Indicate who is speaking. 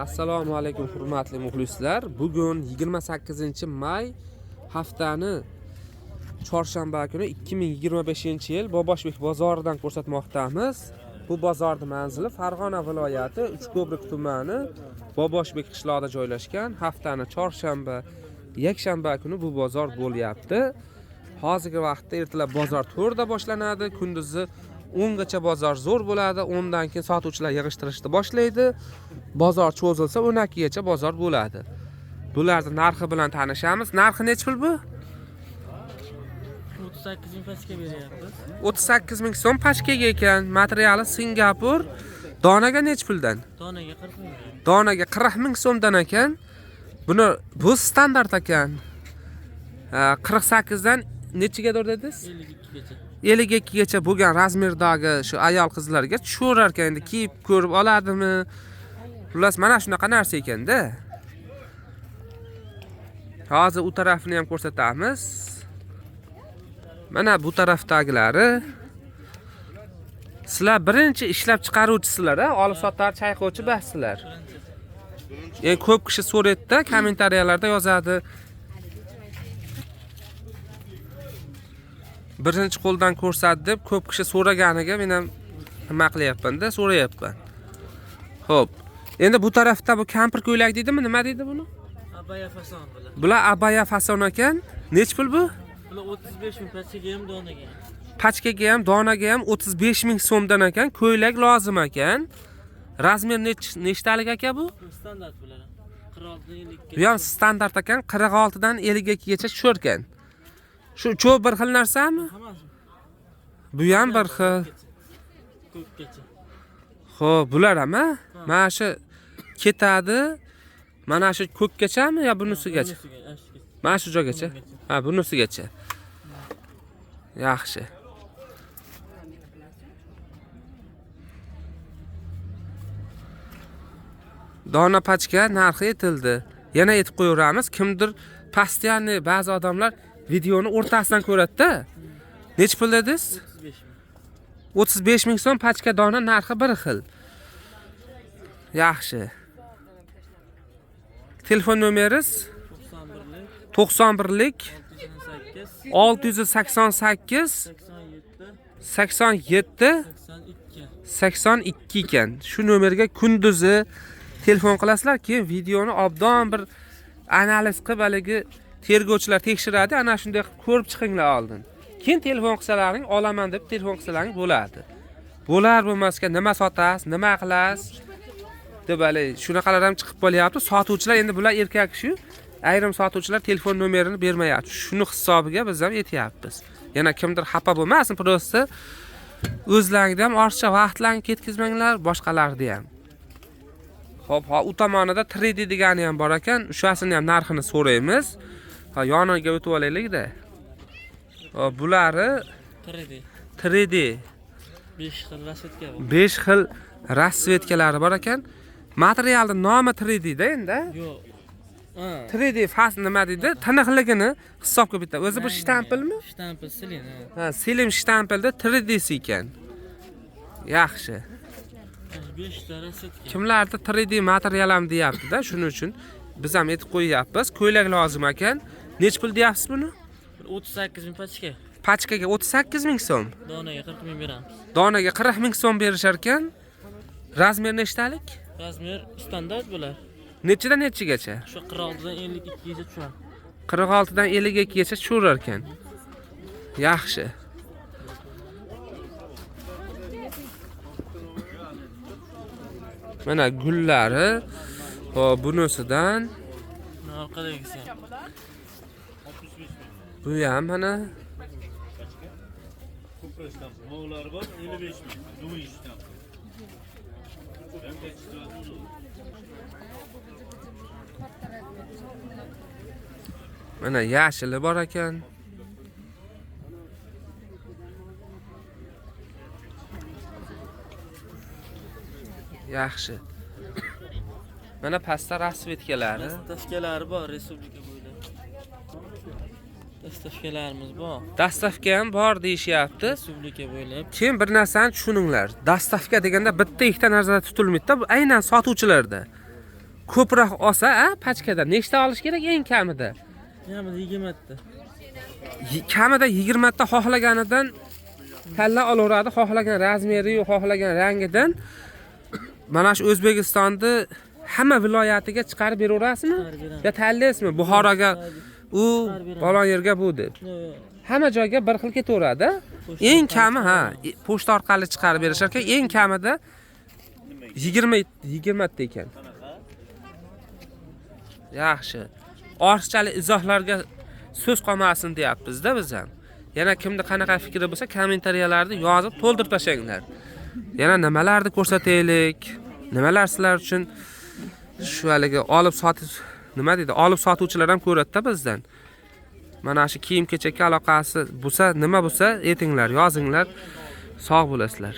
Speaker 1: Assalomu alaykum hurmatli muxlislar. Bugun 28-may haftani chorshanba kuni 2025-yil Boboshbek bozoridan ko'rsatmoqdamiz. Bu bozorning manzili Farg'ona viloyati Uchko'prik tumani Boboshbek qishlog'ida joylashgan. Haftani chorshanba, yakshanba kuni bu bozor bo'lyapti. Hozirgi vaqtda ertalab bozor 4 da boshlanadi, kunduzi 10 gacha bozor zo'r bo'ladi. 10 dan keyin sotuvchilar yig'ishtirishni boshlaydi. Bozor cho'zilsa 12 gacha bozor bo'ladi. Bularning narxi bilan tanishamiz. Narxi necha pul bu?
Speaker 2: 38 ming pachka beryapmiz.
Speaker 1: 38 ming so'm pachkaga ekan. Materiali Singapur. Donaga necha puldan?
Speaker 2: Donaga 40 ming.
Speaker 1: Donaga 40 ming so'mdan ekan. Bu standart ekan. 48 dan nechiga dedingiz?
Speaker 2: 52 gacha.
Speaker 1: 52 gacha bo'lgan razmerdagi shu ayol qizlarga tusharar ekan, endi kiyib ko'rib oladimi? Xullas mana shunaqa narsa ekanda. Hozir u tarafini ham ko'rsatamiz. Mana bu tarafdagilari. Sizlar birinchi ishlab chiqaruvchisizlar, olib sotar, chayqovchi baxsizlar. Eng ko'p kishi so'raydi-da, kommentariyalarda yozadi. Birinchi qo'ldan ko'rsat deb ko'p kishi so'raganiga men ham nima qilyapman-da, so'rayapman. Xo'p. Endi bu tarafda bu kampir ko'ylak deydimi, nima deydi buni?
Speaker 2: Abaya fason bular.
Speaker 1: Bular abaya fason ekan. Nech pul bu?
Speaker 2: Bular 35 ming pachkaga ham donaga.
Speaker 1: Pachkaga ham, donaga ham 35 ming so'mdan ekan, ko'ylak lozim ekan. Razmer nechtalik aka bu?
Speaker 2: Standart bular. 46 dan 52
Speaker 1: Bu ham standart ekan, 46 dan 52 gacha tushar ekan. Shu cho'p bir xil narsami?
Speaker 2: Hammasi.
Speaker 1: Bu ham bir xil.
Speaker 2: Ko'kgacha.
Speaker 1: Xo'p, bular ham mana shu ketadi. Mana shu ko'kkachami yo bunisigacha? Mana shu joygacha. Ha, bunisigacha. Yaxshi. Dona pachka narxi aytildi. Yana aytib qo'yamiz, kimdir pastyanni ba'zi odamlar videoni o'rtasidan ko'radi-da. Nech pul dedingiz? 35 ming so'm pachka dona narxi bir xil. Yaxshi. Telefon nomeringiz 91lik 688 87 82 ekan. Shu nomerga kunduzi telefon qilasizlar, keyin videoni obdon bir analiz qilib haligi tergovchilar tekshiradi, ana shunday ko'rib chiqinglar oldin. Keyin telefon qilsalaring, olaman deb telefon qilsalaring bo'ladi. Bo'lar bo'lmasga nima sotasiz, nima qilasiz deb hali shunaqalar ham chiqib qolyapti. Sotuvchilar endi bular erkak-shu. Ayrim sotuvchilar telefon nomerini bermayapti. Shuni hisobiga biz ham aytyapmiz. Yana kimdir xafa bo'lmasin, prosta o'zlaringizda ham ortiqcha vaqtlarni ketkazmanglar, boshqalarni ham. Xo'p, u tomonida 3D degani ham bor ekan. O'shasini ham narxini so'raymiz. Ha, yoniga o'tib olaylik-da. Bulari 3D.
Speaker 2: 5 xil rasvetka bor.
Speaker 1: 5 xil rasvetkalari bor ekan. Materialning nomi 3D-da endi.
Speaker 2: Yo'q.
Speaker 1: 3D fas nima deydi? Tiniqligini hisobga bitta. O'zi bu shtampilmi?
Speaker 2: Shtampil silin.
Speaker 1: Ha, silim shtampilda 3D'si ekan. Yaxshi.
Speaker 2: 5 ta rasvetka.
Speaker 1: Kimlarda 3D material ham deyapti-da, shuning uchun biz ham aytib qo'yyapmiz. Ko'ylak lozim ekan. Nech pul deyapsiz buni?
Speaker 2: 38 ming pachka.
Speaker 1: Pachkaga 38 ming so'm.
Speaker 2: Donaga 40 ming beramiz.
Speaker 1: Donaga 40 ming so'm berishar ekan. Razmer nechtalik?
Speaker 2: Razmer standart bular.
Speaker 1: Nechidan nechigacha?
Speaker 2: Shu 46 dan 52 gacha tushadi.
Speaker 1: 46 dan 52 gacha tusharar ekan. Yaxshi. Mana gullari, hop bunisidan.
Speaker 2: Orqadagisi ham.
Speaker 1: Bu ham mana
Speaker 3: Moğlar var 55 bin. Bu işten.
Speaker 1: mana yashili bor ekan. Yaxshi. Mana pastda rasvetkalari.
Speaker 2: Tashkalari bor respublika bo'ylab. Dastavkalarimiz bor.
Speaker 1: Dastavka ham bor deyishyapti.
Speaker 2: Respublika bo'ylab.
Speaker 1: Keyin bir narsani tushuninglar. Dastavka deganda bitta ikkita narsalar tutilmaydi-da, bu aynan sotuvchilarda. Ko'proq olsa, pachkada nechta olish kerak eng kamida?
Speaker 2: Kamida 20 ta.
Speaker 1: Kamida 20 ta xohlaganidan tanla olaveradi, xohlagan razmeri, xohlagan rangidan. Mana shu O'zbekistonda hamma viloyatiga chiqarib beraverasizmi? Yo tanlaysizmi? Buxoroga u falon yerga bu deb. Hamma joyga bir xil ketaveradi. Eng kami pochta orqali chiqarib berishar ekan, eng kamida 20 ta ekan. Yaxshi. Ortiqchalik izohlarga so'z qolmasin deyapmiz-da biz ham. Yana kimda qanaqa fikri bo'lsa, kommentariyalarda yozib to'ldirib tashanglar. Yana nimalarni ko'rsataylik? Nimalar sizlar uchun shu haligi olib sotish, nima deydi? Olib sotuvchilar ham ko'radi-da bizdan. Mana shu kiyim-kechakka aloqasi bo'lsa, nima bo'lsa, aytinglar, yozinglar. Sog' bo'lasizlar.